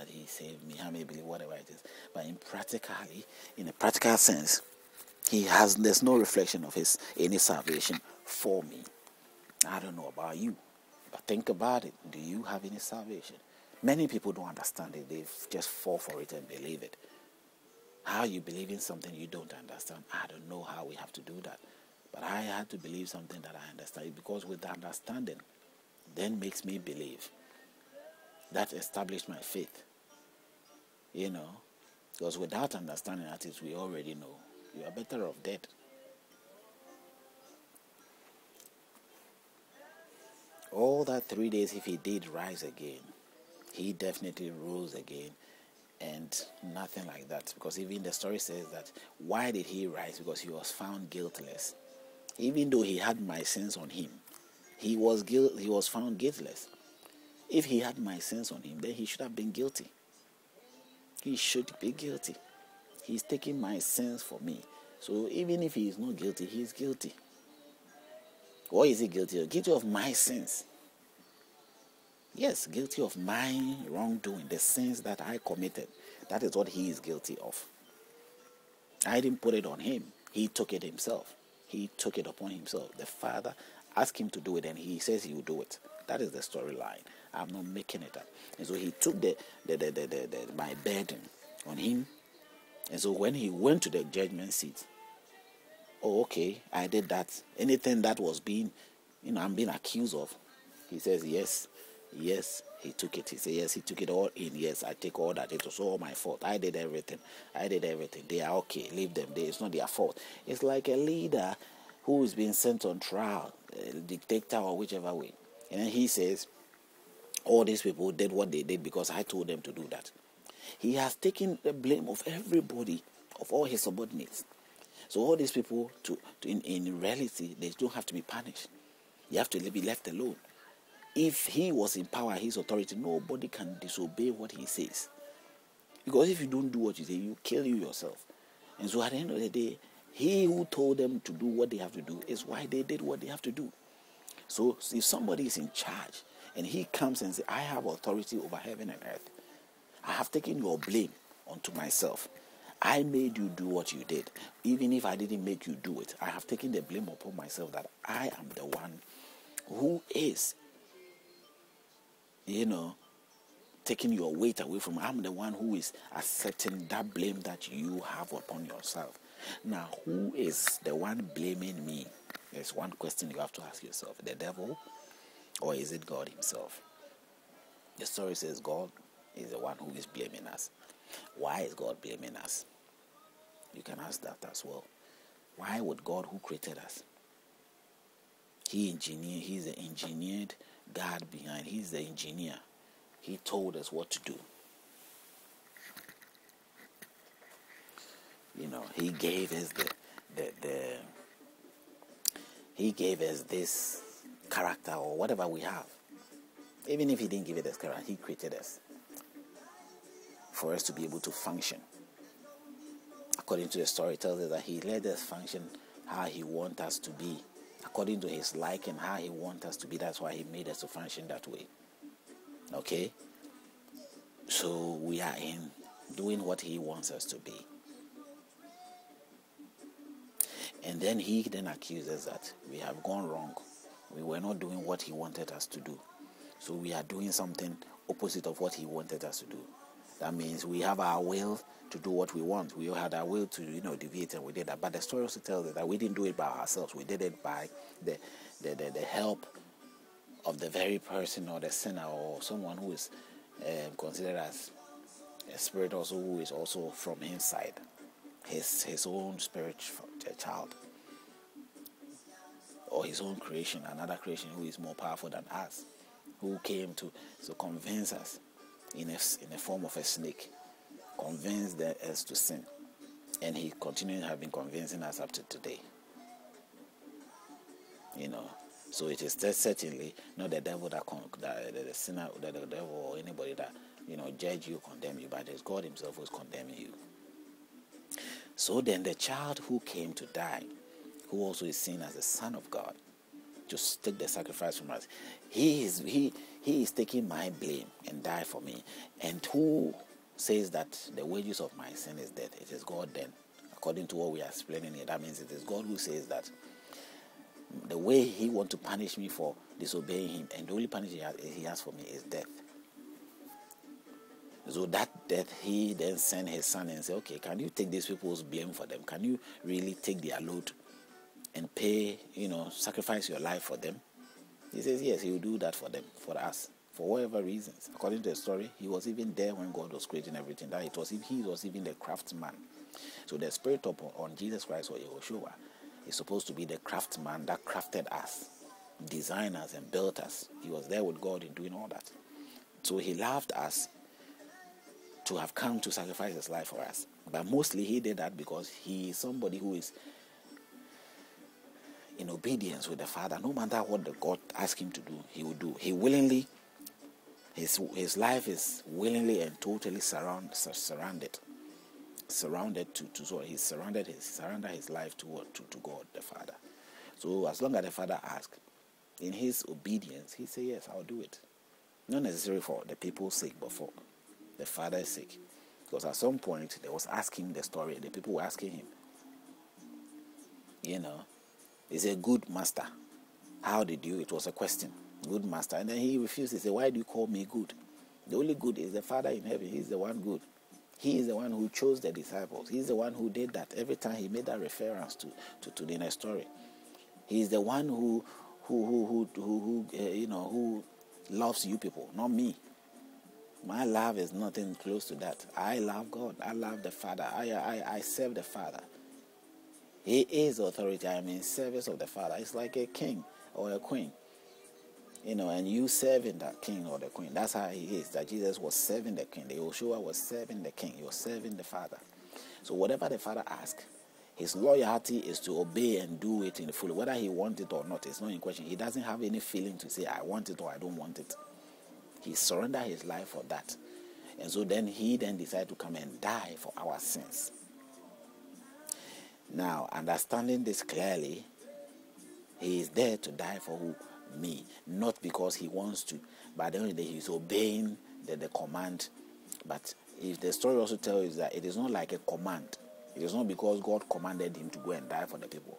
that he saved me. How many believe whatever it is? But in a practical sense, there's no reflection of any salvation for me. I don't know about you, but think about it. Do you have any salvation? Many people don't understand it. They just fall for it and believe it. How you believe in something you don't understand, I don't know how we have to do that. But I had to believe something that I understand, because with the understanding, then makes me believe. That established my faith. Because without understanding that, we already know. You are better off dead. All that 3 days, if he did rise again, he definitely rose again, and nothing like that. Because even the story says that, why did he rise? Because he was found guiltless. Even though he had my sins on him, he was found guiltless. If he had my sins on him, then he should have been guilty. He should be guilty. He's taking my sins for me. So even if he is not guilty, he is guilty. What is he guilty of? Guilty of my sins. Yes, guilty of my wrongdoing, the sins that I committed. That is what he is guilty of. I didn't put it on him. He took it himself. He took it upon himself. The Father asked him to do it, and he says he will do it. That is the storyline. I'm not making it up. And so he took my burden on him. And so when he went to the judgment seat, okay, I did that. Anything that was I'm being accused of, he says, yes, he took it. He says, yes, he took it all in. Yes, I take all that. It was all my fault. I did everything. They are okay. Leave them. It's not their fault. It's like a leader who is being sent on trial, a dictator or whichever way. And then he says, all these people did what they did because I told them to do that. He has taken the blame of everybody, of all his subordinates. So all these people, in reality, they don't have to be punished. They have to be left alone. If he was in power, his authority, nobody can disobey what he says. Because if you don't do what you say, you kill yourself. And so at the end of the day, he who told them to do what they have to do is why they did what they have to do. So if somebody is in charge and he comes and says, I have authority over heaven and earth, I have taken your blame onto myself. I made you do what you did. Even if I didn't make you do it, I have taken the blame upon myself that I am the one who is, taking your weight away from. I'm the one who is accepting that blame that you have upon yourself. Now, who is the one blaming me? There's one question you have to ask yourself. The devil, or is it God himself? The story says God is the one who is blaming us. Why is God blaming us? You can ask that as well. Why would God, who created us, he's the engineered God behind. He's the engineer. He told us what to do. He gave us he gave us this character or whatever we have. Even if he didn't give it as character, he created us for us to be able to function. According to the story, it tells us that he let us function how he wants us to be. According to his liking, how he wants us to be. That's why he made us to function that way. Okay? So we are in doing what he wants us to be. And then he accuses us that we have gone wrong. We were not doing what he wanted us to do. So we are doing something opposite of what he wanted us to do. That means we have our will to do what we want. We had our will to, deviate, and we did that. But the story also tells us that we didn't do it by ourselves. We did it by the help of the very person or the sinner or someone who is considered as a spirit also, who is also from his side, his own spiritual child, or his own creation, another creation who is more powerful than us, who came to convince us in a form of a snake, convince us to sin, and he continues have been convincing us up to today. So it is certainly not the devil that the sinner, the devil or anybody that judge you, condemn you, but it's God himself who is condemning you. So then the child who came to die, who also is seen as the Son of God, to take the sacrifice from us. He is taking my blame and die for me. And who says that the wages of my sin is death? It is God then. According to what we are explaining here, that means it is God who says that the way he wants to punish me for disobeying him, and the only punishment he has for me is death. So that death, he then sent his son and said, okay, can you take these people's blame for them? Can you really take their load and pay, sacrifice your life for them? He says, yes, he will do that for them, for us, for whatever reasons. According to the story, he was even there when God was creating everything. That he was even the craftsman. So the spirit on Jesus Christ or Yehoshua is supposed to be the craftsman that crafted us, designed us and built us. He was there with God in doing all that. So he loved us to have come to sacrifice his life for us. But mostly he did that because he is somebody who is in obedience with the Father. No matter what the God asked him to do, he will do. He willingly, his life is willingly and totally surrounded he surrendered his life to God the Father. So as long as the Father asks, in his obedience, he says, yes, I'll do it. Not necessarily for the people's sake, but for the Father's sake. Because at some point, they was asking the story, the people were asking him, he's a good master. How did you? It was a question. Good master. And then he refused. He said, why do you call me good? The only good is the Father in heaven. He's the one good. He is the one who chose the disciples. He's the one who did that. Every time he made that reference to the next story. He is the one who loves you people, not me. My love is nothing close to that. I love God. I love the Father. I serve the Father. He is authority. I am in service of the Father. It's like a king or a queen. And you serving that king or the queen. That's how he is. That Jesus was serving the king. The Yeshua was serving the king. He was serving the Father. So whatever the Father asks, his loyalty is to obey and do it in the full. Whether he wants it or not, it's not in question. He doesn't have any feeling to say, I want it or I don't want it. He surrendered his life for that. And so then he decided to come and die for our sins. Now, understanding this clearly, he is there to die for who? Me. Not because he wants to, but at the end of the day, he's obeying the command. But if the story also tells you that it is not like a command. It is not because God commanded him to go and die for the people.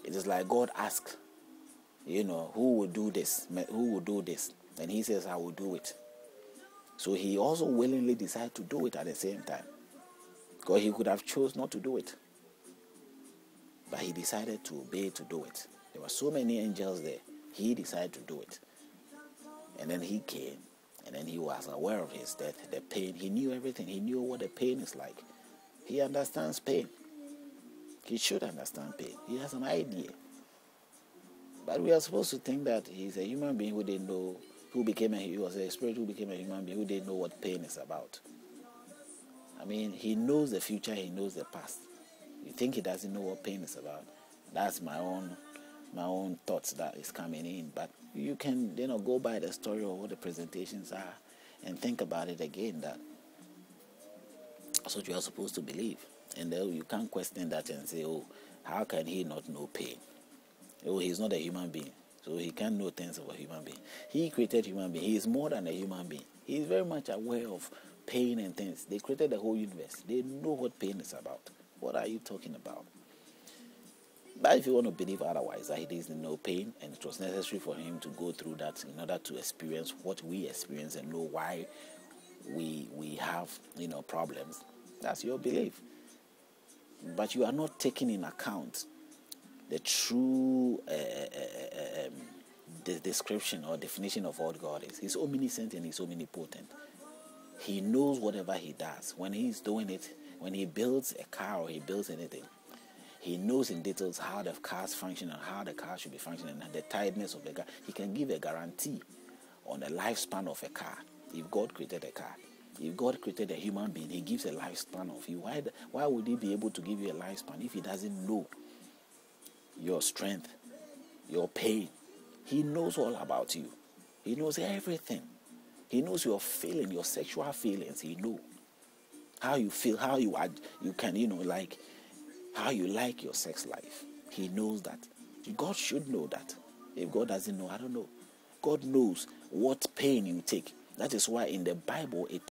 It is like God asked, who will do this? Who will do this? And he says, I will do it. So he also willingly decided to do it at the same time. Because he could have chose not to do it. But he decided to obey to do it. There were so many angels there. He decided to do it. And then he came. And then he was aware of his death, the pain. He knew everything. He knew what the pain is like. He understands pain. He should understand pain. He has an idea. But we are supposed to think that he's a human being who didn't know, he was a spirit who became a human being who didn't know what pain is about. I mean, he knows the future, he knows the past. You think he doesn't know what pain is about? That's my own thoughts that is coming in. But you can, go by the story of what the presentations are and think about it again. That's what you are supposed to believe. And then you can't question that and say, oh, how can he not know pain? Oh, he's not a human being, so he can't know things of a human being. He created human being. He is more than a human being. He is very much aware of pain and things. They created the whole universe. They know what pain is about. What are you talking about? But if you want to believe otherwise, that he didn't know pain, and it was necessary for him to go through that in order to experience what we experience and know why we have, problems, that's your belief. But you are not taking in account the true the description or definition of what God is. He's omniscient and he's omnipotent. He knows whatever he does. When he's doing it, when he builds a car or he builds anything, he knows in details how the cars function and how the car should be functioning and the tiredness of the car. He can give a guarantee on the lifespan of a car. If God created a car, if God created a human being, he gives a lifespan of you. Why would he be able to give you a lifespan if he doesn't know your strength, your pain? He knows all about you. He knows everything. He knows your feeling, your sexual feelings. He knows how you feel, how you can, how you like your sex life. He knows that. God should know that. If God doesn't know, I don't know. God knows what pain you take. That is why in the Bible it